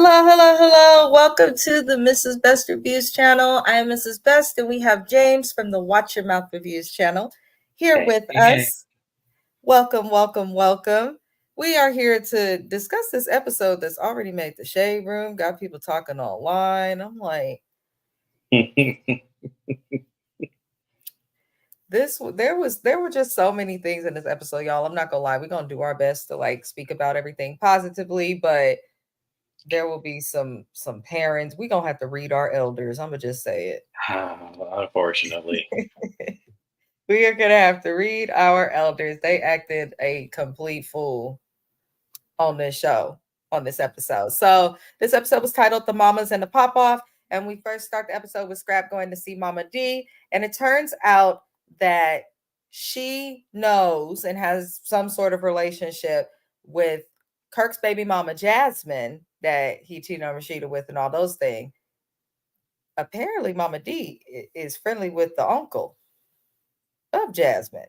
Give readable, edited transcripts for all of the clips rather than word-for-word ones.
Hello. Welcome to the Mrs. Best Reviews channel. I am Mrs. Best, and we have James from the Watch Your Mouth Reviews channel here with us. Welcome. We are here to discuss this episode that's already made the shade room, got people talking online. I'm like, there were just so many things in this episode, y'all. I'm not gonna lie, we're gonna do our best to speak about everything positively, but there will be some parents. We're gonna have to read our elders. I'm gonna just say it. Unfortunately. We are gonna have to read our elders. They acted a complete fool on this show, on this episode. So this episode was titled The Mommas and the Pop Off. And we first start the episode with Scrap going to see Mama D. And it turns out that she knows and has some sort of relationship with Kirk's baby mama, Jasmine, that he cheated on Rashida with and all those things. Apparently, Mama D is friendly with the uncle of Jasmine.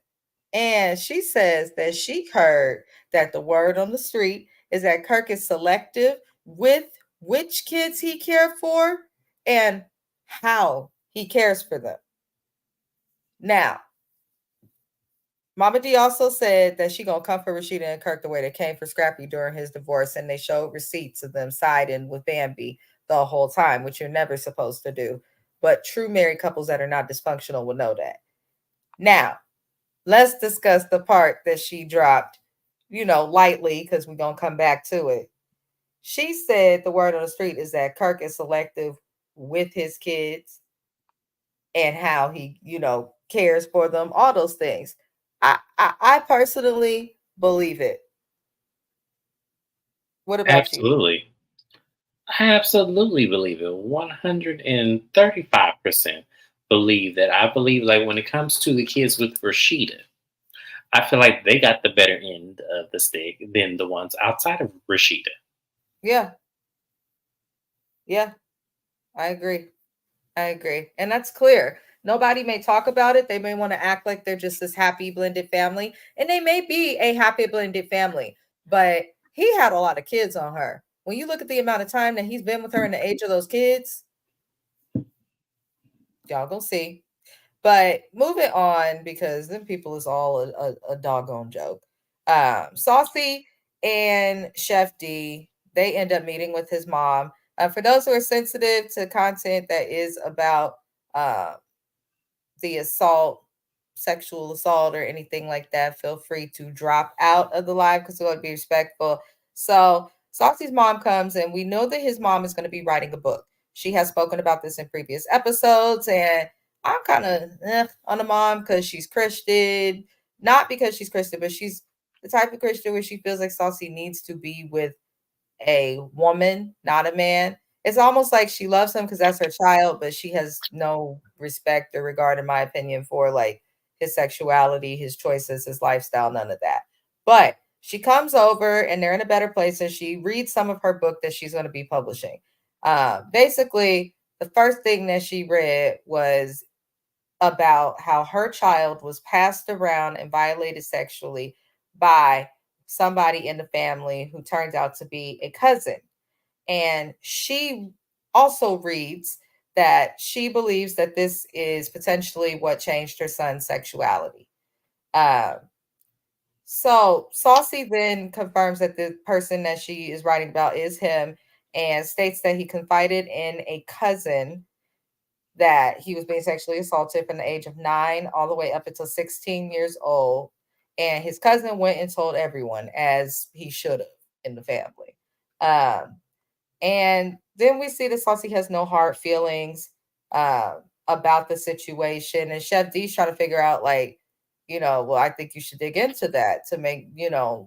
And she says that she heard that the word on the street is that Kirk is selective with which kids he cared for and how he cares for them. Now, Mama D also said that she gonna come for Rashida and Kirk the way they came for Scrappy during his divorce, and they showed receipts of them siding with Bambi the whole time, which you're never supposed to do. But true married couples that are not dysfunctional will know that. Now, let's discuss the part that she dropped, lightly, because we're going to come back to it. She said the word on the street is that Kirk is selective with his kids and how he, cares for them, all those things. I personally believe it. What about you? Absolutely. I absolutely believe it. 135% believe that. I believe, like, when it comes to the kids with Rashida, I feel like they got the better end of the stick than the ones outside of Rashida. Yeah. Yeah, I agree. And that's clear. Nobody may talk about it. They may want to act like they're just this happy blended family. And they may be a happy blended family, but he had a lot of kids on her. When you look at the amount of time that he's been with her and the age of those kids, y'all gonna see. But moving on, because them people is all a doggone joke. Saucy and Chef D, they end up meeting with his mom. For those who are sensitive to content that is about uh, the assault, sexual assault, or anything like that, feel free to drop out of the live because we want to be respectful. So Saucy's mom comes, and we know that his mom is going to be writing a book. She has spoken about this in previous episodes, and I'm kind of on the mom because she's Christian, not because she's Christian, but she's the type of Christian where she feels like Saucy needs to be with a woman, not a man. It's almost like she loves him because that's her child, but she has no respect or regard, in my opinion, for his sexuality, his choices, his lifestyle, none of that. But she comes over and they're in a better place, and she reads some of her book that she's going to be publishing. Basically, the first thing that she read was about how her child was passed around and violated sexually by somebody in the family who turns out to be a cousin. And she also reads that she believes that this is potentially what changed her son's sexuality. Uh, so Saucy then confirms that the person that she is writing about is him and states that he confided in a cousin that he was being sexually assaulted from the age of 9 all the way up until 16 years old. And his cousin went and told everyone, as he should have in the family. Um, and then we see that Saucy has no hard feelings uh, about the situation. And Chef D's trying to figure out, well, I think you should dig into that to make,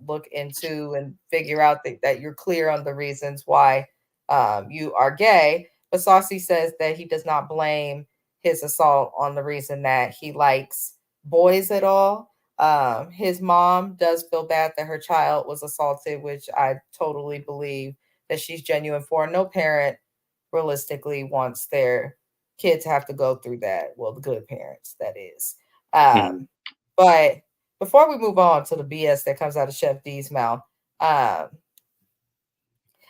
look into and figure out that you're clear on the reasons why you are gay. But Saucy says that he does not blame his assault on the reason that he likes boys at all. His mom does feel bad that her child was assaulted, which I totally believe that she's genuine for. No parent realistically wants their kids to have to go through that. Well, the good parents, that is. Mhm. But before we move on to the BS that comes out of Chef D's mouth, um,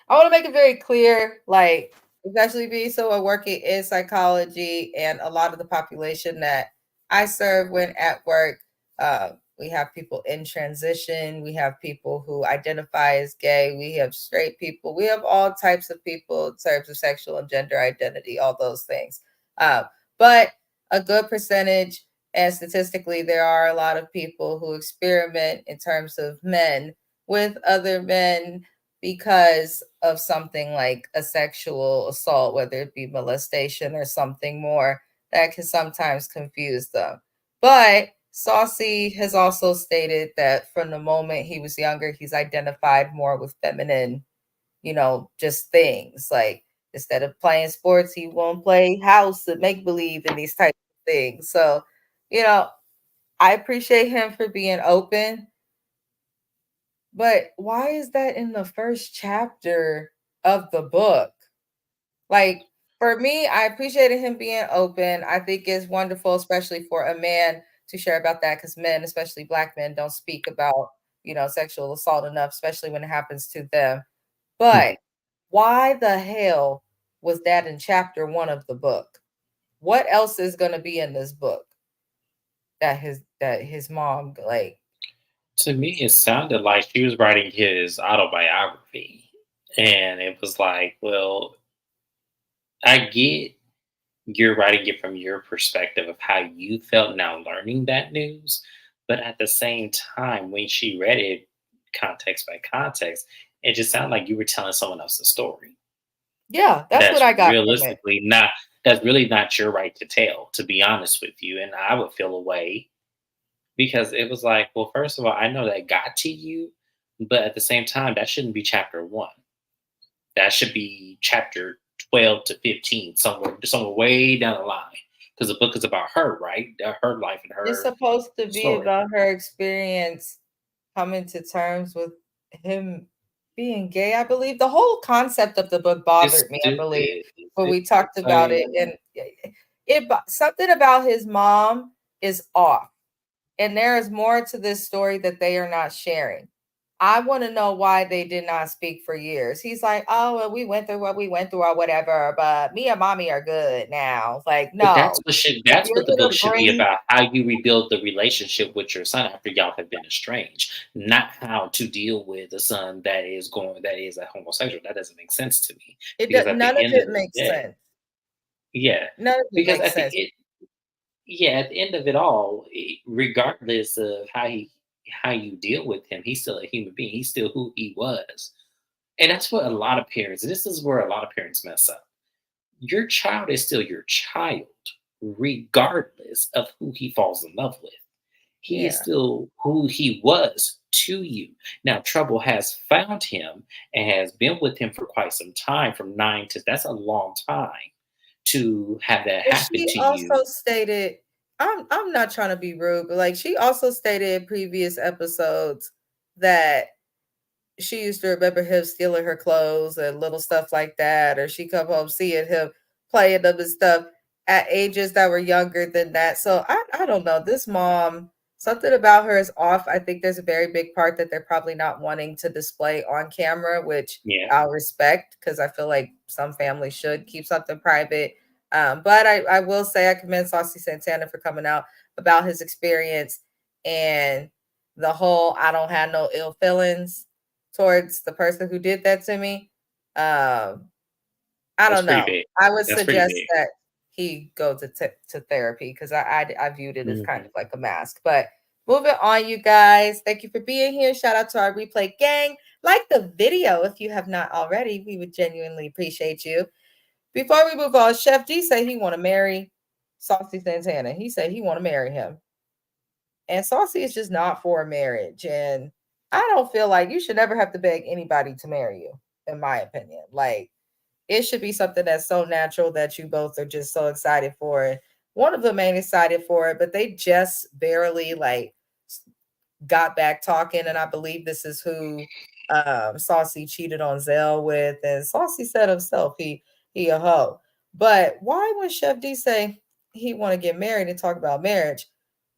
I want to make it very clear, like, especially being someone working in psychology and a lot of the population that I serve when at work, we have people in transition, we have people who identify as gay, we have straight people, we have all types of people in terms of sexual and gender identity, all those things. Uh, but a good percentage, and statistically, there are a lot of people who experiment in terms of men with other men because of something like a sexual assault, whether it be molestation or something more that can sometimes confuse them. But Saucy has also stated that from the moment he was younger, he's identified more with feminine, just things. Like instead of playing sports, he won't play house and make believe and these types of things. So, you know, I appreciate him for being open, but why is that in the first chapter of the book? Like, for me, I appreciated him being open. I think it's wonderful, especially for a man to share about that because men, especially black men, don't speak about, sexual assault enough, especially when it happens to them. But Mhm. why the hell was that in chapter one of the book? What else is going to be in this book that his mom like? To me, it sounded like she was writing his autobiography. And it was like, well, I get you're writing it from your perspective of how you felt now learning that news. But at the same time, when she read it context by context, it just sounded like you were telling someone else's story. Yeah, that's what That's I got from it. realistically not, that's really not your right to tell, to be honest with you. And I would feel away because it was like, well, first of all, I know that got to you, but at the same time, that shouldn't be chapter one. That should be chapter 12 to 15, somewhere way down the line. Because the book is about her, right? Her life and It's her supposed to be story. about her experience coming to terms with him being gay, I believe. The whole concept of the book It's bothered me, I believe, stupid. when we talked It's about like, it. And something about his mom is off. And there is more to this story that they are not sharing. I want to know why they did not speak for years. He's like, oh, well, we went through what we went through or whatever, but me and mommy are good now. Like, but no. If that's you're what the book gonna should be bring about. How you rebuild the relationship with your son after y'all have been estranged, not how to deal with a son that is a homosexual. That doesn't make sense to me because at none the of end of it the makes day, sense. yeah, None of it because makes at the sense. yeah, at the end of it all, regardless of how you deal with him, he's still a human being. He's still who he was, and that's what a lot of parents. This is where a lot of parents mess up. Your child is still your child, regardless of who he falls in love with. He is Yeah. still who he was to you. Now, trouble has found him and has been with him for quite some time, from nine to that's a long time to have that But happen she to also you. stated, I'm not trying to be rude, but like she also stated in previous episodes that she used to remember him stealing her clothes and little stuff like that, or she come home seeing him playing them and stuff at ages that were younger than that. So I don't know. This mom, something about her is off. I think there's a very big part that they're probably not wanting to display on camera, which Yeah, I'll respect because I feel like some families should keep something private. But I will say I commend Saucy Santana for coming out about his experience and the whole I don't have no ill feelings towards the person who did that to me. Um, I that's don't pretty know. big. I would That's pretty suggest big. that he go to therapy because I viewed it as kind Mhm. of like a mask. But moving on, you guys. Thank you for being here. Shout out to our replay gang. Like the video if you have not already. We would genuinely appreciate you. Before we move on, Chef D said he want to marry Saucy Santana. He said he want to marry him. And Saucy is just not for marriage. And I don't feel like you should never have to beg anybody to marry you, in my opinion. Like it should be something that's so natural that you both are just so excited for it. One of them ain't excited for it, but they just barely like got back talking. And I believe this is who Saucy cheated on Zell with. And Saucy said himself he a hoe. But why would Chef D say he want to get married and talk about marriage?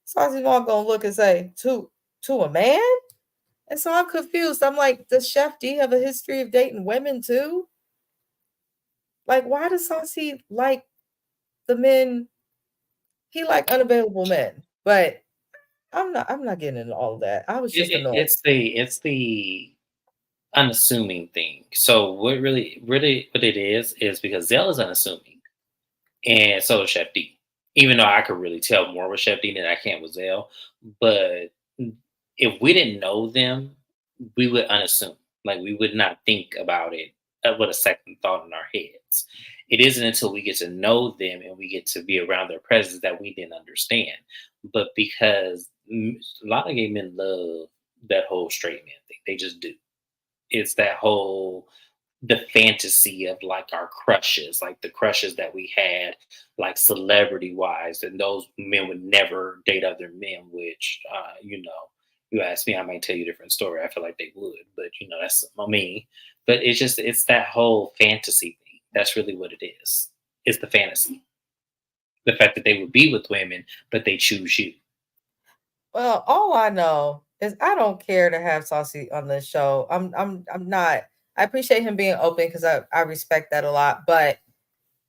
Saucy's mom gonna look and say, to a man? And so I'm confused. I'm like, does Chef D have a history of dating women too? Like, why does Saucy like the men? He like unavailable men, but I'm not getting into all of that. I was just annoyed. It's the unassuming thing. So really what it is because Zell is unassuming, and so is Chef D. Even though I could really tell more with Chef D than I can with Zell, but if we didn't know them, we would unasssume. Like we would not think about it with a second thought in our heads. It isn't until we get to know them and we get to be around their presence that we then understand. But because a lot of gay men love that whole straight man thing, they just do. It's that whole the fantasy of like our crushes, like the crushes that we had, like celebrity wise, and those men would never date other men. Which, you ask me, I might tell you a different story. I feel like they would, but that's me. But it's that whole fantasy thing. That's really what it is. It's the fantasy, the fact that they would be with women, but they choose you. Well, all I know is I don't care to have Saucy on this show. I'm not. I appreciate him being open because I respect that a lot. But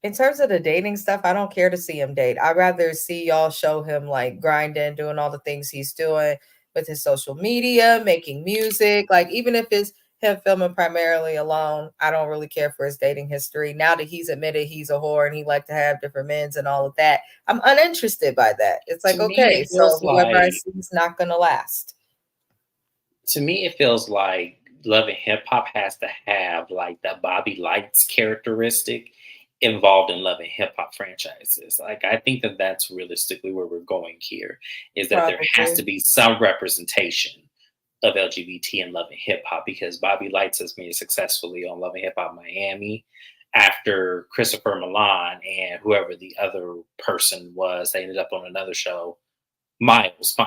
in terms of the dating stuff, I don't care to see him date. I'd rather see y'all show him like grinding, doing all the things he's doing with his social media, making music. Like even if it's him filming primarily alone, I don't really care for his dating history. Now that he's admitted he's a whore and he like to have different men's and all of that, I'm uninterested by that. It's To like, me, okay, it so feels whoever I like see is not gonna last. to me, it feels like Love and Hip Hop has to have like the Bobby Lights characteristic involved in Love and Hip Hop franchises. Like, I think that that's realistically where we're going here is that there has to Probably. be some representation of LGBT in Love and Hip Hop because Bobby Lights has made it successfully on Love and Hip Hop Miami after Christopher Milan and whoever the other person was. They ended up on another show, Miles.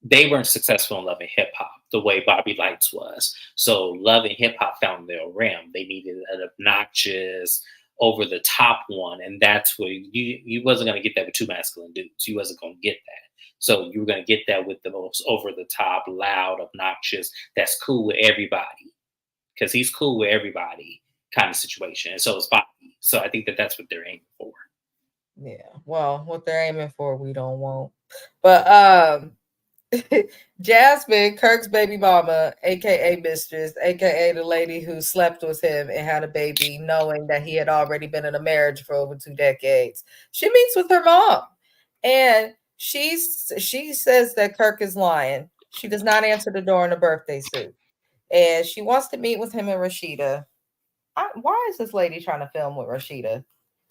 They weren't successful in Love and Hip Hop the way Bobby Lights was. So Love and Hip Hop found their rim. They needed an obnoxious, over the top one, and that's where you wasn't gonna get that with two masculine dudes. You wasn't gonna get that. So you were gonna get that with the most over the top, loud, obnoxious. That's cool with everybody because he's cool with everybody kind of situation, and so is Bobby. So I think that that's what they're aiming for. Yeah. Well, what they're aiming for, we don't want. But Jasmine, Kirk's baby mama, aka Mistress, aka the lady who slept with him and had a baby, knowing that he had already been in a marriage for over 2 decades. She meets with her mom, and she says that Kirk is lying. She does not answer the door in a birthday suit, and she wants to meet with him and Rashida. Why is this lady trying to film with Rashida?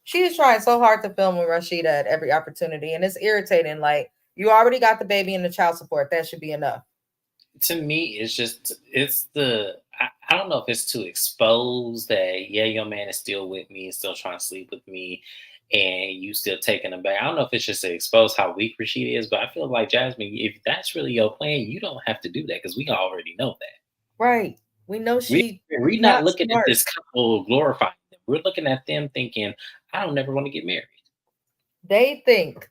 She is trying so hard to film with Rashida at every opportunity, and it's irritating. Like, you already got the baby and the child support. That should be enough. To me, I don't know if it's to expose that yeah, your man is still with me, still trying to sleep with me, and you still taking him back. I don't know if it's just to expose how weak Rashida is, but I feel like Jasmine, if that's really your plan, you don't have to do that because we already know that. Right. We know We she we're not not looking at smart. this couple glorifying them. We're looking at them thinking, I don't never want to get married. They think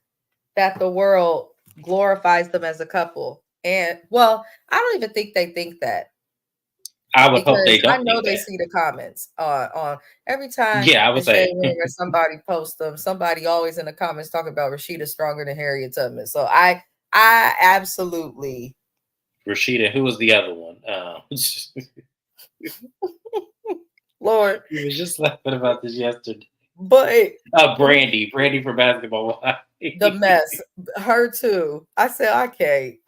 that the world glorifies them as a couple. And well, I don't even think they think that I would hope because they I don't know think they that. see the comments on every time Yeah, I would it's Jay say Wing or somebody posts them, somebody always in the comments talking about Rashida stronger than Harriet Tubman. So I absolutely Rashida. Who was the other one? Lord, We was just laughing about this yesterday. but Brandy from Basketball Wives. the mess, her too. I said I can't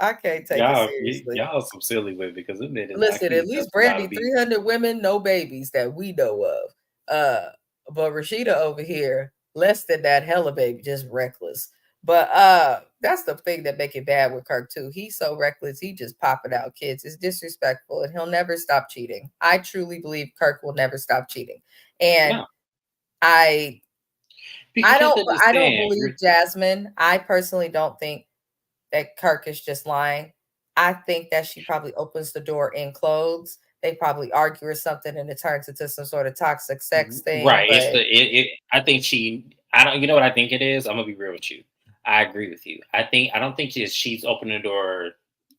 take it seriously. Y'all some silly women because them niggas not Listen, at keeping up least with a lot Brandy, of people. 300 women, no babies that we know of. But Rashida over here, less than that, hella baby, just reckless. But that's the thing that make it bad with Kirk too. He's so reckless, he just popping out kids. It's disrespectful, and he'll never stop cheating. I truly believe Kirk will never stop cheating. And No, I because I you have to don't understand. believe Jasmine. I personally don't think that Kirk is just lying. I think that she probably opens the door in clothes. They probably argue or something and it turns into some sort of toxic sex thing. Right. It's But the it. I think she. I don't. You know what I think it is. I'm gonna be real with you. I agree with you. I don't think she's opening the door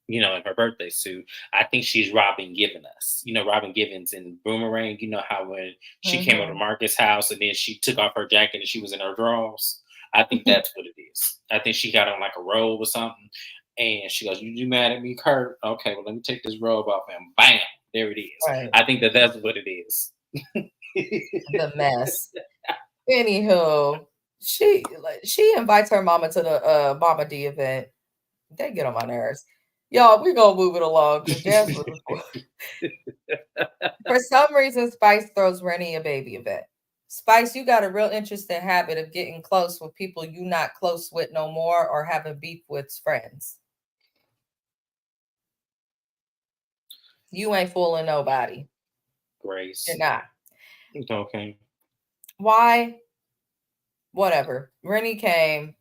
in her birthday suit. I think she's Robin Givens. Robin Givens in Boomerang. You know how when she came over to Mhm. Marcus' house and then she took off her jacket and she was in her drawers. I think that's what it is. I think she got on like a robe or something. And she goes, "You mad at me, Kurt? Okay, well, let me take this robe off." And bam, there it is. Right. I think that's what it is. The mess. Anywho, she invites her mama to the Mama D event. They get on my nerves. Y'all, we gonna move it along because Jasmine, for some reason, Spice throws Rennie a baby event. Spice, you got a real interesting habit of getting close with people you not close with no more or having beef with friends. You ain't fooling nobody. You're Grace. not. Okay. Why? Whatever. Rennie came.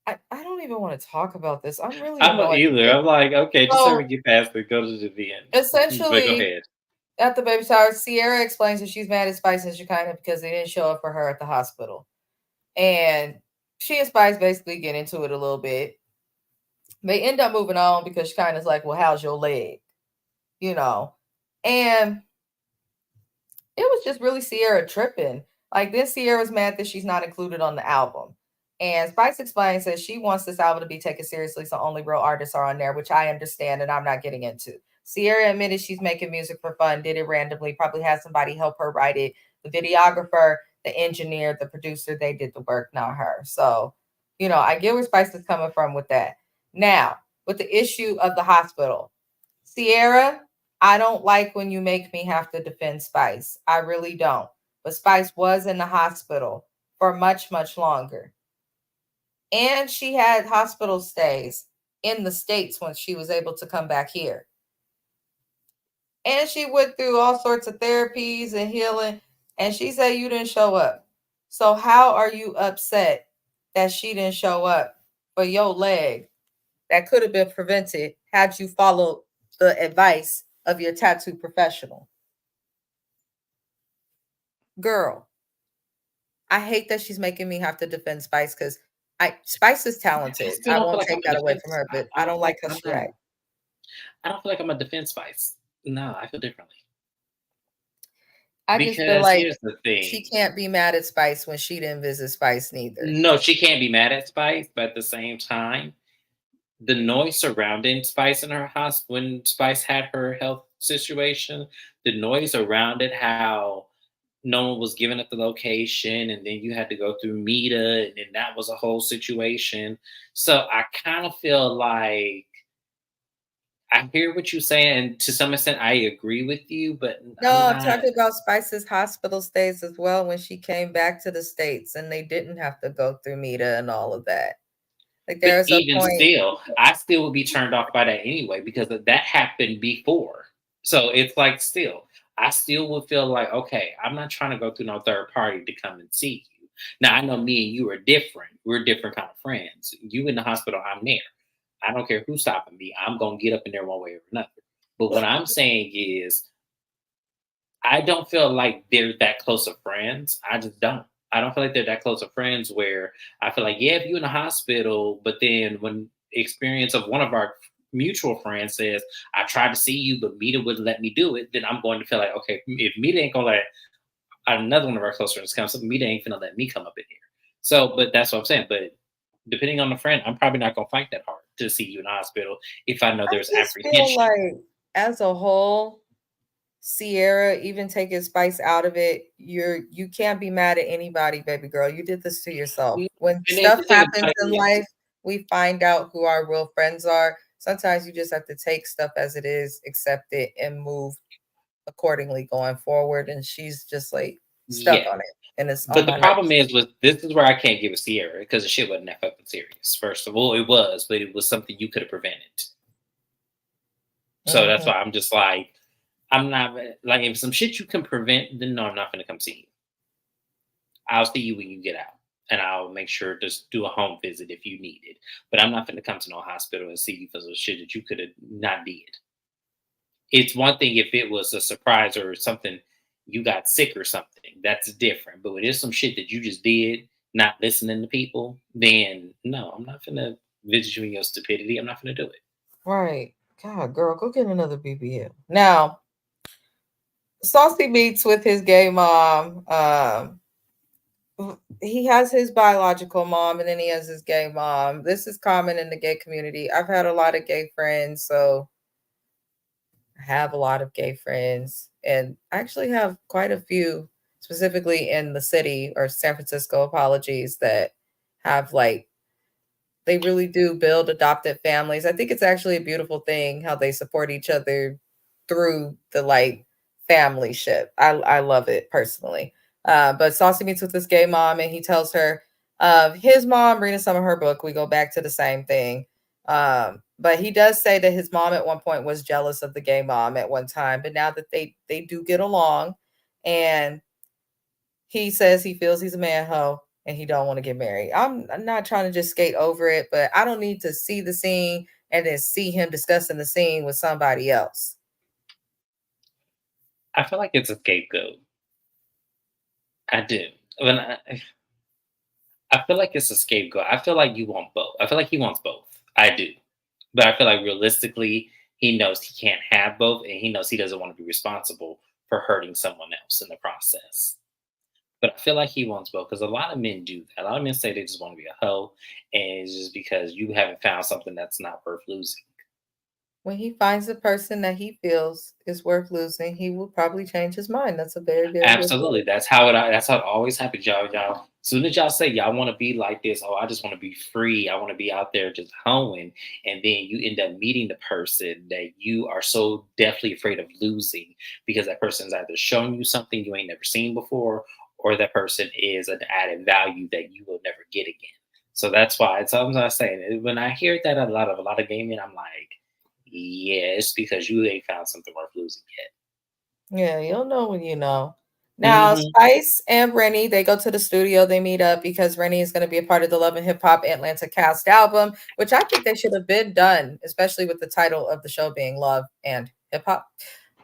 I don't even want to talk about this. I'm really I don't annoyed either. because I'm like, okay, just let me so get past it. Go to the end. But go essentially ahead. at the baby shower, Sierra explains that she's mad at Spice and Shekinah because they didn't show up for her at the hospital. And she and Spice basically get into it a little bit. They end up moving on because Shekinah's like, well, how's your leg? You know. And it was just really Sierra tripping. Like this Sierra's mad that she's not included on the album. And Spice explains that she wants this album to be taken seriously, so only real artists are on there, which I understand and I'm not getting into. Sierra admitted she's making music for fun, did it randomly, probably had somebody help her write it. The videographer, the engineer, the producer, they did the work, not her. So, I get where Spice is coming from with that. Now, with the issue of the hospital, Sierra, I don't like when you make me have to defend Spice. I really don't. But Spice was in the hospital for much, much longer. And she had hospital stays in the States when she was able to come back here. And she went through all sorts of therapies and healing. And she said you didn't show up. So how are you upset that she didn't show up for your leg that could have been prevented had you followed the advice of your tattoo professional? Girl, I hate that she's making me have to defend Spice because Spice is I talented. still I don't feel won't like I'm take a that away from defense. her, but I I don't don't feel like like how I'm she not. acts. I don't feel like I'm a defense spice. No, I feel differently. I just feel Because like here's the she thing. can't be mad at Spice when she didn't visit Spice neither. No, she can't be mad at Spice, but at the same time, the noise surrounding Spice in her house when Spice had her health situation, the noise around it, how no one was giving up the location, and then you had to go through Meta, and then that was a whole situation. So I kind of feel like I hear what you're saying, and to some extent, I agree with you, but No, I'm I'm not. talking about Spice's hospital stays as well when she came back to the States and they didn't have to go through Meta and all of that. Like But there's a even point. still, I still would be turned off by that anyway because that happened before. So it's like still, I still would feel like, okay, I'm not trying to go through no third party to come and see you. Now I know me and you are different. We're different kind of friends. You in the hospital, I'm there. I don't care who's stopping me. I'm gonna get up in there one way or another. But what I'm saying is I don't feel like they're that close of friends. I just don't. I don't feel like they're that close of friends where I feel like, yeah, if you're in the hospital, but then when experience of one of our mutual friends says, I tried to see you, but Mita wouldn't let me do it, then I'm going to feel like, okay, if Mita ain't gonna let another one of our close friends come, so Mita ain't gonna let me come up in here. So, but that's what I'm saying. But depending on the friend, I'm probably not gonna fight that hard to see you in the hospital if I know I there's just feel apprehension. like as a whole, Sierra, even taking Spice out of it, you can't be mad at anybody, baby girl. You did this to yourself. And When then stuff the thing happens about it in is, life, we find out who our real friends are. Sometimes you just have to take stuff as it is, accept it, and move accordingly going forward. And she's just like stuck yeah. on it. And it's on But the my problem nerves. is with this is where I can't give a Sierra because the shit wasn't that fucking serious. First of all, it was, but it was something you could have prevented. So that's Mhm. why I'm just like, I'm not like if some shit you can prevent, then no, I'm not gonna come see you. I'll see you when you get out, and I'll make sure to do a home visit if you need it. But I'm not gonna come to no hospital and see you for some shit that you could have not did. It's one thing if it was a surprise or something you got sick or something. That's different. But when it's some shit that you just did, not listening to people, then no, I'm not gonna. visit you in your stupidity, I'm not going to do it. Right. God, girl, go get another BBL. Now, Saucy meets with his gay mom. He has his biological mom and then he has his gay mom. This is common in the gay community. I've had a lot of gay friends, so I have a lot of gay friends, and I actually have quite a few, specifically in the city or San Francisco, apologies, that have like they really do build adopted families. I think it's actually a beautiful thing how they support each other through the like family ship. I love it personally. But Saucy meets with this gay mom and he tells her of his mom reading some of her book. We go back to the same thing. But he does say that his mom at one point was jealous of the gay mom at one time, but now that they do get along, and he says he feels he's a man hoe and he don't want to get married. I'm not trying to just skate over it, but I don't need to see the scene and then see him discussing the scene with somebody else. I feel like it's a scapegoat. I do. When I feel like it's a scapegoat. I feel like you want both. I feel like he wants both. I do. But I feel like realistically, he knows he can't have both, and he knows he doesn't want to be responsible for hurting someone else in the process. But I feel like he wants both because a lot of men do that. A lot of men say they just want to be a hoe, and it's just because you haven't found something that's not worth losing. When he finds a person that he feels is worth losing, he will probably change his mind. That's a very, very good Absolutely, point. that's how it. That's how it always happens, y'all. Y'all, as soon as y'all say y'all want to be like this, oh, I just want to be free. I want to be out there just hoeing, and then you end up meeting the person that you are so deathly afraid of losing because that person's either showing you something you ain't never seen before, or that person is an added value that you will never get again. So that's why it's sometimes I say when I hear that a lot of gaming, I'm like, yeah, it's because you ain't found something worth losing yet. Yeah, you'll know when you know. Now, Hmm. Spice and Rennie, they go to the studio, they meet up because Rennie is going to be a part of the Love and Hip Hop Atlanta cast album, which I think they should have been done, especially with the title of the show being Love and Hip Hop.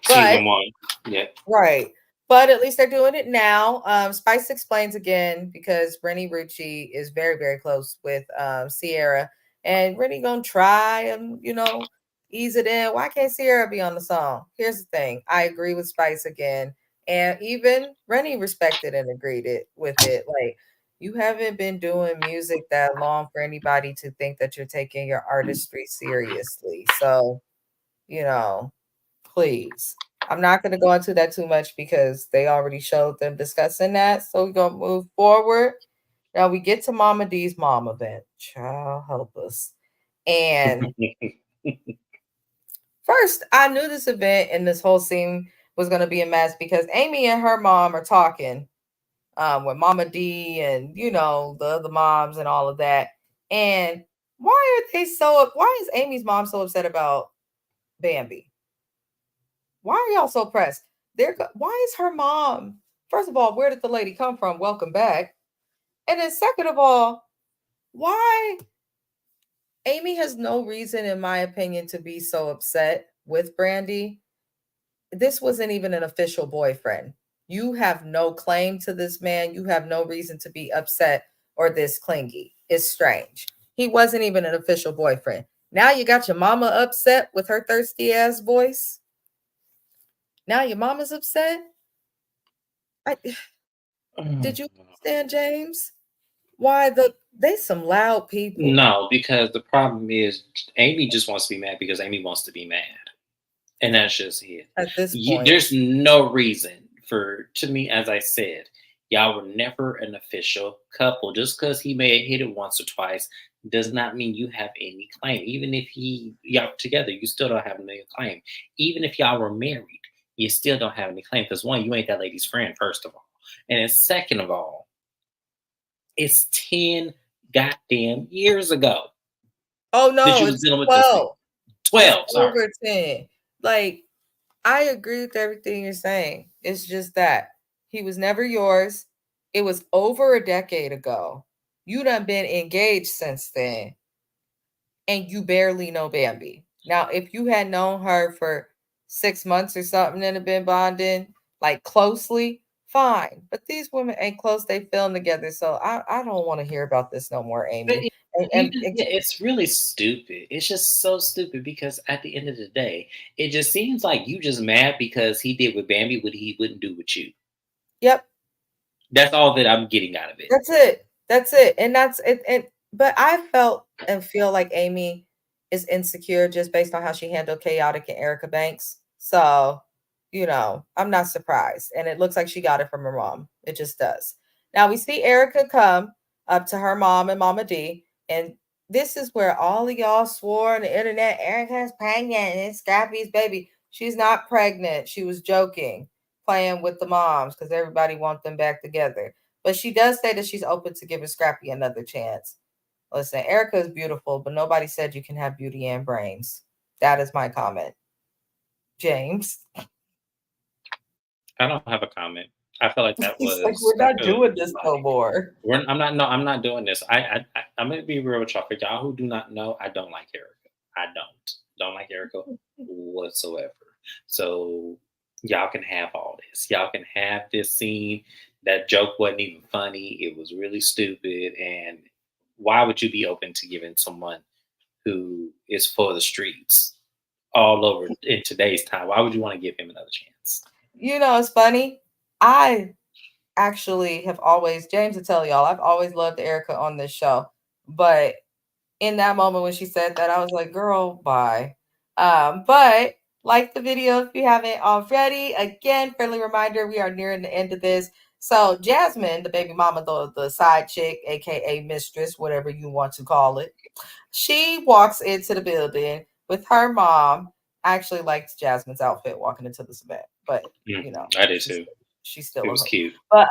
But Season one, yeah. right. But at least they're doing it now. Spice explains again because Rennie Rucci is very, very close with Sierra. And Rennie gonna try and, ease it in. Why can't Sierra be on the song? Here's the thing. I agree with Spice again. And even Rennie respected and agreed it with it. Like, you haven't been doing music that long for anybody to think that you're taking your artistry seriously. So, you know, please. I'm not going to go into that too much because they already showed them discussing that. So we're going to move forward. Now we get to Mama D's mom event. Child, help us. And first, I knew this event and this whole scene was going to be a mess because Amy and her mom are talking with Mama D and, the other moms and all of that. And why is Amy's mom so upset about Bambi? Why are y'all so pressed? Why is her mom? First of all, where did the lady come from? Welcome back. And then second of all, why Amy has no reason, in my opinion, to be so upset with Brandy. This wasn't even an official boyfriend. You have no claim to this man. You have no reason to be upset or this clingy. It's strange. He wasn't even an official boyfriend. Now you got your mama upset with her thirsty ass voice. Now your mama's upset. I, did you understand, James? Why they some loud people No, because the problem is Amy just wants to be mad because Amy wants to be mad. And that's just it. at this point. There's no reason for, to me, as I said, y'all were never an official couple. Just because he may have hit it once or twice does not mean you have any claim. Even if y'all together, you still don't have any claim. Even if y'all were married, you still don't have any claim. Because one, you ain't that lady's friend, first of all. And then second of all, it's 10 goddamn years ago Oh that no, you was it's dealing with this nigga. 12. It's 12, sorry. over 10. Like, I agree with everything you're saying. It's just that he was never yours. It was over a decade ago. You done been engaged since then, and you barely know Bambi. Now, if you had known her for 6 months or something and have been bonding like closely, fine. But these women ain't close. They film together, so I don't want to hear about this no more, But Amy. it yeah, it's really stupid. It's just so stupid because at the end of the day, it just seems like you just mad because he did with Bambi what he wouldn't do with you. yep. That's all that I'm getting out of it. That's it. That's it. And that's it. And but I felt and feel like Amy is insecure just based on how she handled chaotic and Erica Banks. So, I'm not surprised. And it looks like she got it from her mom. It just does. Now we see Erica come up to her mom and Mama D. And this is where all of y'all swore on the internet, Erica's pregnant and it's Scrappy's baby. She's not pregnant. She was joking, playing with the moms because everybody wants them back together. But she does say that she's open to giving Scrappy another chance. Listen, Erica is beautiful, but nobody said you can have beauty and brains. That is my comment. James. I don't have a comment. I feel like that He's like, was we're not good. doing this no more. I'm not. No, I'm not doing this. I'm gonna be real with y'all. For y'all who do not know, I don't like Erica. I don't like Erica whatsoever. So y'all can have all this. Y'all can have this scene. That joke wasn't even funny. It was really stupid. And why would you be open to giving someone who is for the streets all over in today's time? Why would you want to give him another chance? It's funny. I actually have always, James will tell y'all, I've always loved Erica on this show. But in that moment when she said that, I was like, girl, bye. But like the video if you haven't already. Again, friendly reminder, we are nearing the end of this. So Jasmine, the baby mama, the side chick, aka mistress, whatever you want to call it, she walks into the building with her mom. I actually liked Jasmine's outfit walking into this event, but I did she's too. she's It still a was hoe. cute. But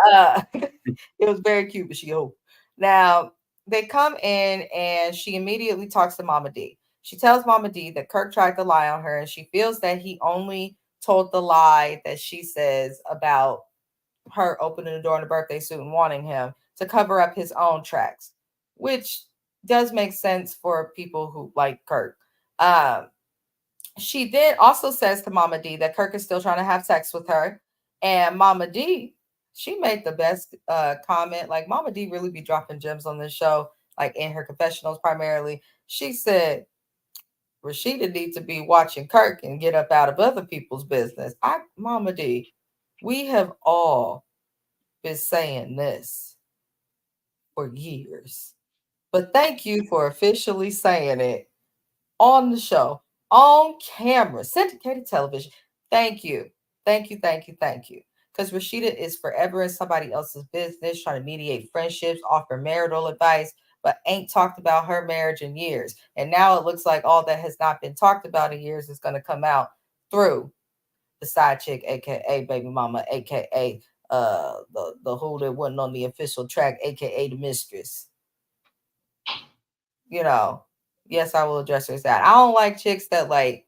it was very cute, but she a hoe. Now they come in and she immediately talks to Mama D. She tells Mama D that Kirk tried to lie on her and she feels that he only told the lie that she says about her opening the door in a birthday suit and wanting him to cover up his own tracks, which does make sense for people who like Kirk. Um, she then also says to Mama D that Kirk is still trying to have sex with her. And Mama D, she made the best comment. Like, Mama D really be dropping gems on this show, like in her confessionals primarily. She said, Rashida needs to be watching Kirk and get up out of other people's business. Mama D, we have all been saying this for years. But thank you for officially saying it on the show, on camera, syndicated television. Thank you. Thank you. Thank you. Thank you. Because Rashida is forever in somebody else's business, trying to mediate friendships, offer marital advice, but ain't talked about her marriage in years. And now it looks like all that has not been talked about in years is going to come out through the side chick, aka baby mama, aka the who that wasn't on the official track, aka the mistress. you know, yes, I will address her that. I don't like chicks that like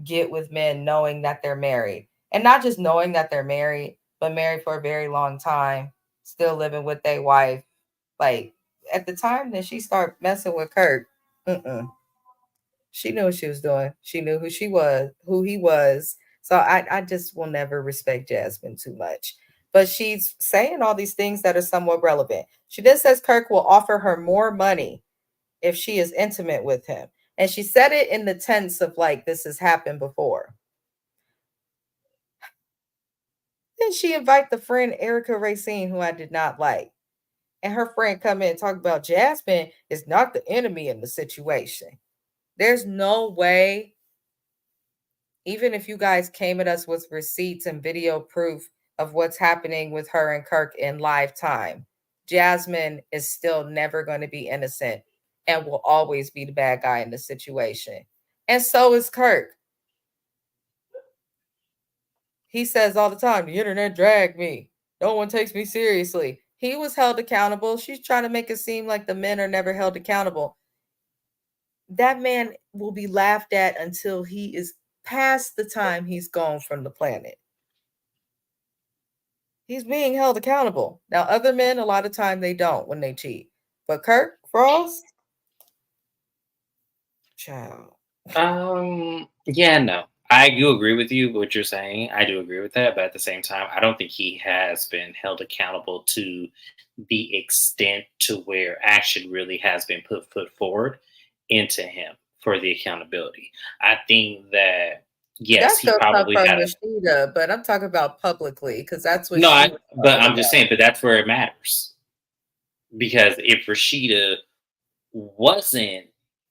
get with men knowing that they're married. And not just knowing that they're married, but married for a very long time, still living with their wife. Like at the time that she started messing with Kurt, she knew what she was doing. She knew who she was, who he was. So I just will never respect Jasmine too much. But she's saying all these things that are somewhat relevant. She then says Kirk will offer her more money if she is intimate with him. And she said it in the tense of like this has happened before. Then she invite the friend Erica Racine, who I did not like. And her friend come in and talk about Jasmine is not the enemy in the situation. There's no way, even if you guys came at us with receipts and video proof of what's happening with her and Kirk in live time, Jasmine is still never going to be innocent and will always be the bad guy in the situation. And so is Kirk. He says all the time, the internet dragged me. No one takes me seriously. He was held accountable. She's trying to make it seem like the men are never held accountable. That man will be laughed at until he is past the time he's gone from the planet. He's being held accountable. Now, other men, a lot of time they don't when they cheat. But Kirk Frost, child. Yeah, no. I do agree with you what you're saying. I do agree with that, but at the same time, I don't think he has been held accountable to the extent to where action really has been put forward into him for the accountability. I think that yes, That he still come probably from had a Rashida, but I'm talking about publicly because that's what no, she was but talking I'm just about. saying, but that's where it matters because if Rashida wasn't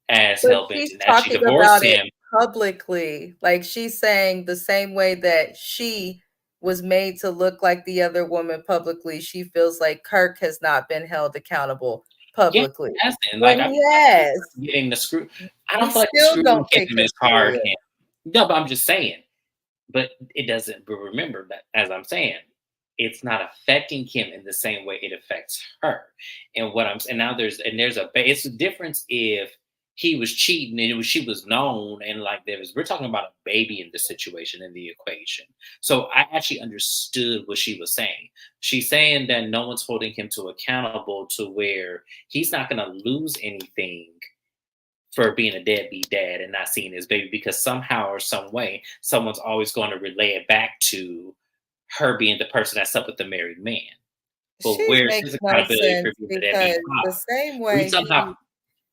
as But hell bent she's and that she talking divorced about it him, publicly. Like she's saying the same way that she was made to look like the other woman publicly, she feels like Kirk has not been held accountable yeah, he publicly. hasn't. When Like I he feel like people has, are getting the screw. I don't we feel like the still screwing don't take him him is hard. serious. Him. No, but I'm just saying. But it doesn't. But remember that, as I'm saying, it's not affecting him in the same way it affects her. And what I'm and now it's a difference if he was cheating and she was known and like we're talking about a baby in this situation in the equation. So I actually understood what she was saying. She's saying that no one's holding him to accountable to where he's not going to lose anything for being a deadbeat dad and not seeing his baby because somehow or some way someone's always going to relay it back to her being the person that slept with the married man. But She's where's makes his no accountability for sense being the because deadbeat father? We somehow,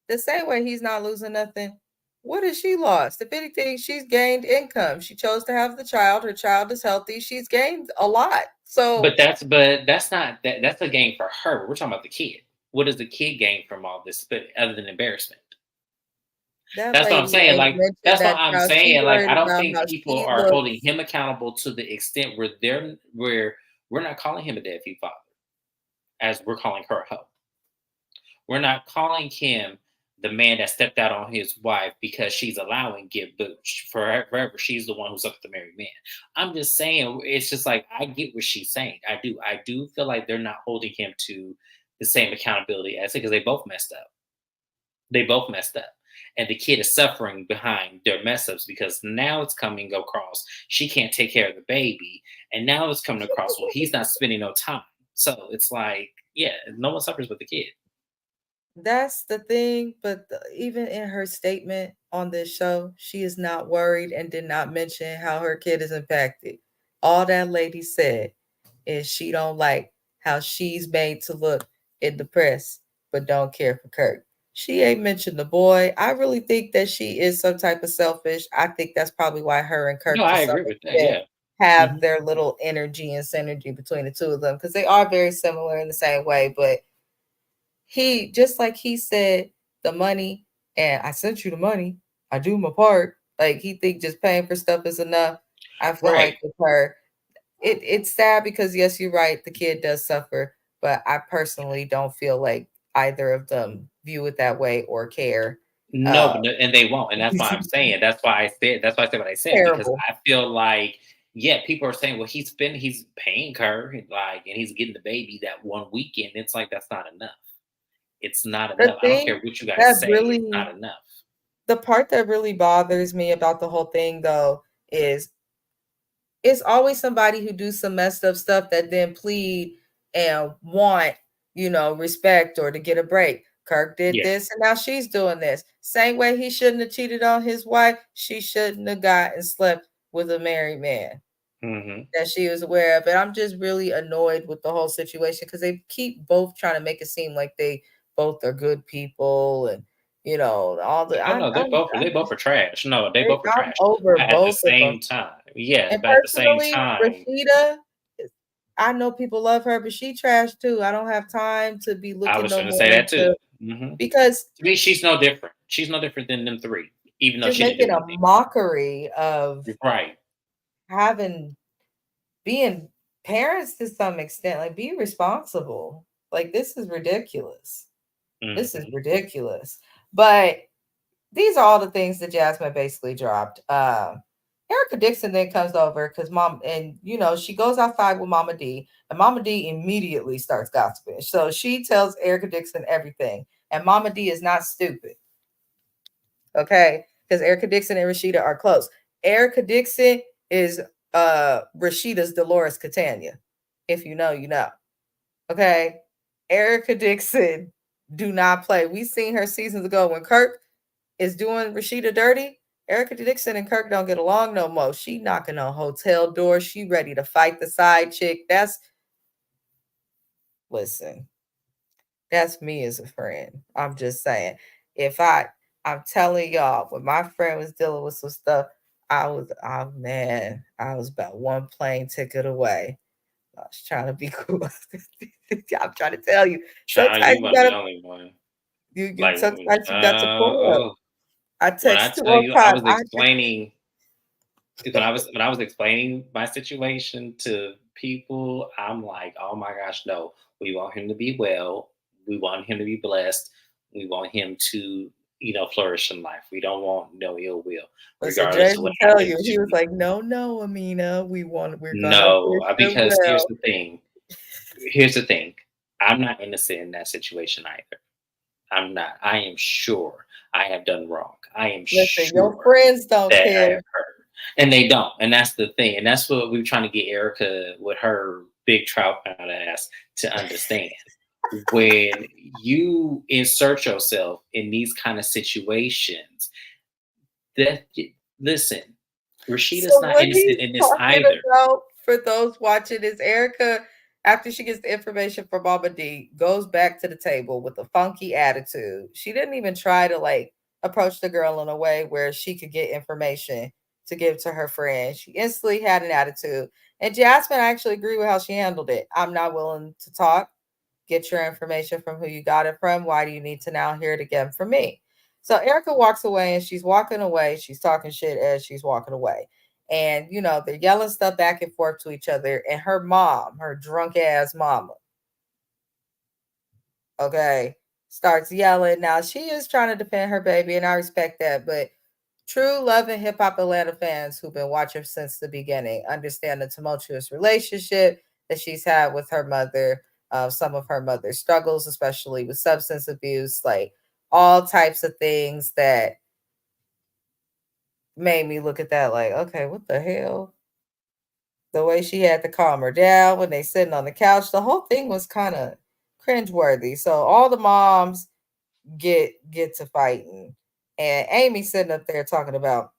the same way he's not losing nothing. What has she lost? If anything, she's gained income. She chose to have the child. Her child is healthy. She's gained a lot. So but that's not that's a gain for her. We're talking about the kid. What does the kid gain from all this, but other than embarrassment? that That's what I'm lady saying. ain't Like mentioned that's what that I'm how she saying. Like worried I don't about think how people she are holding looks. him accountable to the extent where we're not calling him a deadbeat father, as we're calling her a hoe. We're not calling him the man that stepped out on his wife because she's allowing give booch forever. She's the one who's up with the married man. I'm just saying, it's just like I get what she's saying. I do. I do feel like they're not holding him to the same accountability as it because they both messed up. They both messed up. And the kid is suffering behind their mess ups because now it's coming across. She can't take care of the baby. And now it's coming across, well, he's not spending no time. So it's like, yeah, no one suffers but the kid. That's the thing, but even in her statement on this show, she is not worried and did not mention how her kid is impacted. All that lady said is she don't like how she's made to look in the press, but don't care for Kirk. She ain't mentioned the boy. I really think that she is some type of selfish. I think that's probably why her and No, Kirk, to I some agree with that. extent, Yeah. have Mhm. their little energy and synergy between the two of them because they are very similar in the same way, but he just like he said the money and I sent you the money. I do my part. Like he think just paying for stuff is enough. I feel Right. like with her, it's sad because yes, you're right, the kid does suffer, but I personally don't feel like either of them view it that way or care. No, Uh, but and they won't, and that's why I'm saying. That's why I said what I said because terrible. I feel like yeah, people are saying, well, he's paying her like, and he's getting the baby that one weekend. It's like that's not enough. It's not The enough. I don't care thing what you guys that say. It's really, not enough. the part that really bothers me about the whole thing though is it's always somebody who do some messed up stuff that then plead and want, respect or to get a break. Kirk did Yeah. this and now she's doing this. Same way he shouldn't have cheated on his wife, she shouldn't have got and slept with a married man Hmm. that she was aware of. And I'm just really annoyed with the whole situation because they keep both trying to make it seem like they both are good people and all the Oh no, they I'm both are trash. No, they both are I'm trash. over But at the both of them. same time, yes, And but at the same personally, time, Rashida, I know people love her, but she trash too. I don't have time to be I looking was no going to more say that too. into Hmm. because To me, she's no different. She's no different than them three, even though just she didn't do making a anything. mockery of Right. having being parents to some extent. Like, be responsible. Like, this is ridiculous. This is Hmm. ridiculous. But these are all the things that Jasmine basically dropped. Erica Dixon then comes over because mom, and she goes outside with Mama D, and Mama D immediately starts gossiping. So she tells Erica Dixon everything, and Mama D is not stupid, okay? Because Erica Dixon and Rashida are close. Erica Dixon is Rashida's Dolores Catania. If you know, you know. Okay. Erica Dixon do not play. We seen her seasons ago when Kirk is doing Rashida dirty. Erica Dixon and Kirk don't get along no more. She knocking on hotel doors. She ready to fight the side chick. That's listen. That's me as a friend. I'm just saying. If I'm telling y'all, when my friend was dealing with some stuff, oh man, I was about one plane ticket away. I was trying to be cool. I'm trying to tell you. Child, Sometimes you you weren't the gotta only one. you Like, sometimes you got to pull up. oh, I when I texted tell one you, I time. was explaining when I was explaining my situation to people, I'm like, oh my gosh, no, we want him to be well, we want him to be blessed, we want him to, flourish in life. We don't want no ill will, Listen, regardless Jay of what will tell you. happens He to was you. like, "No, no, Amina, we're gonna No, wish him because here's well." the thing. Here's the thing. I'm not innocent in that situation either. I'm not. I am sure I have done wrong. I am Listen, your sure friends don't that I care. have hurt. And they don't. And that's the thing. And that's what we are trying to get Erica with her big trout pound ass to understand. When you insert yourself in these kind of situations, that listen, So Rashida's not what innocent he's in this talking either. about for those watching is Erica, after she gets the information from Mama D, goes back to the table with a funky attitude. She didn't even try to like approach the girl in a way where she could get information to give to her friend. She instantly had an attitude. And Jasmine, I actually agree with how she handled it. I'm not willing to talk. Get your information from who you got it from. Why do you need to now hear it again from me? So Erica walks away and she's walking away. She's talking shit as she's walking away. And, they're yelling stuff back and forth to each other. And her mom, her drunk ass mama, okay, starts yelling. Now, she is trying to defend her baby, and I respect that. But true love and hip hop Atlanta fans who've been watching since the beginning understand the tumultuous relationship that she's had with her mother, some of her mother's struggles, especially with substance abuse, like all types of things that made me look at that like, okay, what the hell? The way she had to calm her down when they sitting on the couch, the whole thing was kind of cringeworthy. So all the moms get to fighting. And Amy sitting up there talking about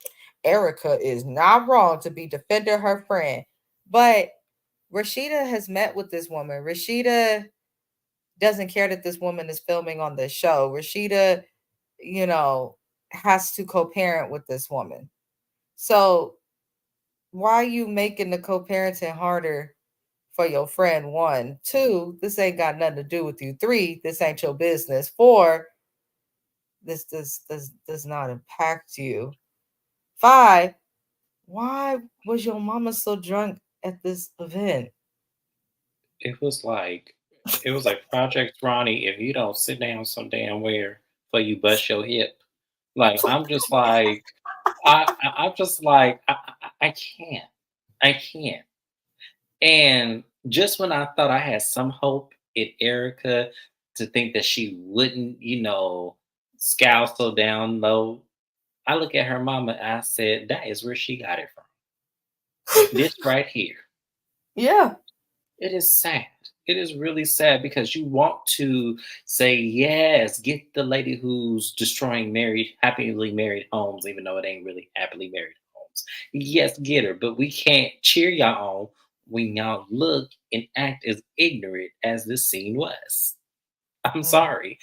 Erica is not wrong to be defending her friend. But Rashida has met with this woman. Rashida doesn't care that this woman is filming on this show. Rashida, you know, has to co-parent with this woman. So why are you making the co-parenting harder for your friend? One, two, this ain't got nothing to do with you. Three, this ain't your business. Four, this does not impact you. Five, why was your mama so drunk at this event? It was like Project Ronnie. If you don't sit down some damn where for you bust your hip, like I'm just like I'm just like I can't, I can't. And just when I thought I had some hope in Erica to think that she wouldn't, scowl so down low, I look at her mama and I said, that is where she got it from. This right here. Yeah. It is sad. It is really sad because you want to say, yes, get the lady who's destroying happily married homes, even though it ain't really happily married homes. Yes, get her, but we can't cheer y'all on when y'all look and act as ignorant as this scene was. I'm Mm. sorry.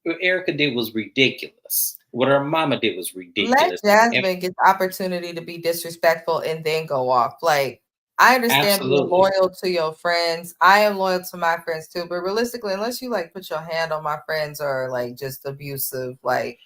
What Erica did was ridiculous. What her mama did was Let ridiculous. And Jasmine get the opportunity to be disrespectful and then go off. Like, I understand being absolutely. loyal to your friends. I am loyal to my friends too, but realistically, unless you like put your hand on my friends or like just abusive, like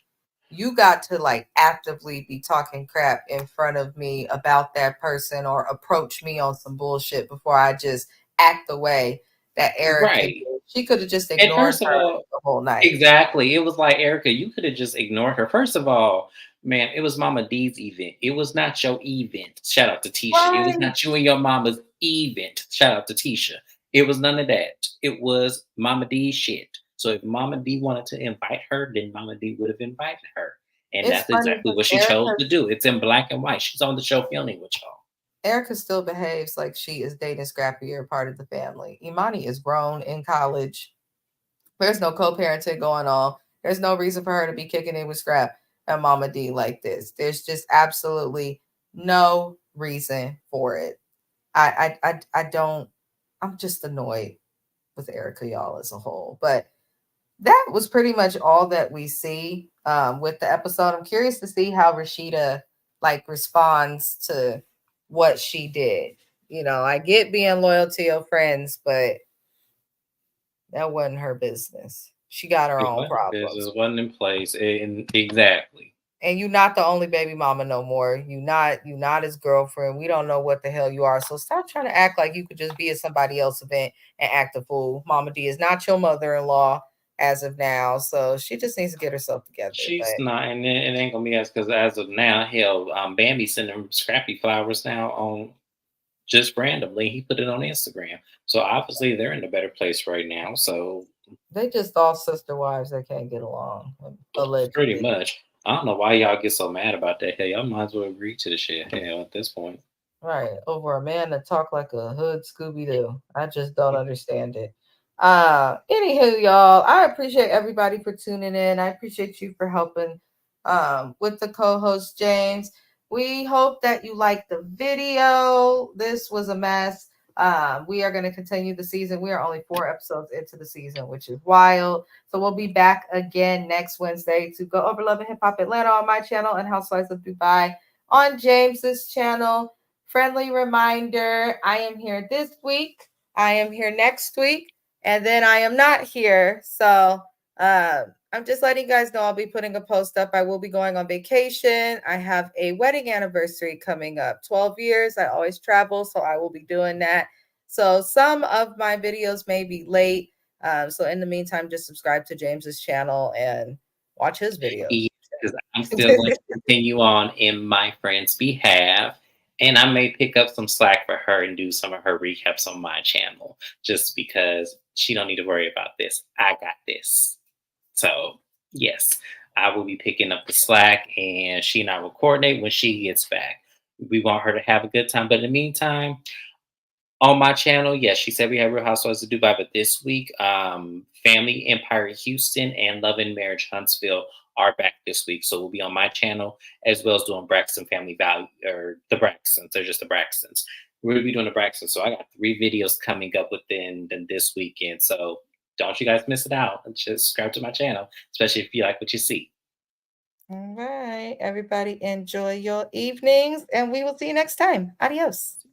you got to like actively be talking crap in front of me about that person or approach me on some bullshit before I just act the way that Erica did. Right. She could have just And ignored first of her all, the whole night. exactly. It was like, Erica, you could have just ignored her. First of all, man, it was Mama D's event. It was not your event. Shout out to Tisha. It was Right. not you and your mama's event. Shout out to Tisha. It was none of that. It was Mama D's shit. So if Mama D wanted to invite her, then Mama D would have invited her. And It's that's funny exactly because what she chose to do. It's in black and white. She's on the show filming with y'all. Erica still behaves like she is dating Scrappy or part of the family. Imani is grown in college. There's no co-parenting going on. There's no reason for her to be kicking in with Scrap. at Mama D like this. There's just absolutely no reason for it. I don't. I'm just annoyed with Erica, y'all, as a whole. But that was pretty much all that we see with the episode. I'm curious to see how Rashida like responds to what she did. You know, I get being loyal to your friends, but that wasn't her business. She got her It own wasn't this. problems. It wasn't in place. And exactly. And you're not the only baby mama no more. You not his girlfriend. We don't know what the hell you are. So stop trying to act like you could just be at somebody else's event and act a fool. Mama D is not your mother-in-law as of now. So she just needs to get herself together. She's But not, and it ain't gonna be as because as of now, hell, Bambi sending Scrappy flowers now on just randomly. He put it on Instagram, so obviously they're in a better place right now. So they just all sister wives that can't get along, pretty allegedly. much, I don't know why y'all get so mad about that. Hey, y'all might as well agree to the shit. Hell, at this point, Right, over a man that talk like a hood Scooby Doo. I just don't understand it. Anywho, y'all, I appreciate everybody for tuning in. I appreciate you for helping with the co-host James. We hope that you liked the video. This was a mess. We are going to continue the season. We are only 4 episodes into the season, which is wild. So we'll be back again next Wednesday to go over Love and Hip Hop Atlanta on my channel and Housewives of Dubai on James's channel. Friendly reminder, I am here this week, I am here next week, and then I am not here. So I'm just letting you guys know I'll be putting a post up. I will be going on vacation. I have a wedding anniversary coming up, 12 years. I always travel, so I will be doing that. So some of my videos may be late. So in the meantime, just subscribe to James's channel and watch his videos. because I'm still going to continue on in my friend's behalf. And I may pick up some slack for her and do some of her recaps on my channel, just because she don't need to worry about this. I got this. So yes, I will be picking up the slack, and she and I will coordinate when she gets back. We want her to have a good time, but in the meantime, on my channel, yes, she said we have Real Housewives of Dubai, but this week, Family Empire Houston and Love and Marriage Huntsville are back this week. So we'll be on my channel as well as doing Braxton Family Value, or the Braxtons. They're just the Braxtons. We're gonna be doing the Braxtons. So I got 3 videos coming up within this weekend. So don't you guys miss it out. Just subscribe to my channel, especially if you like what you see. All right, everybody, enjoy your evenings, and we will see you next time. Adios.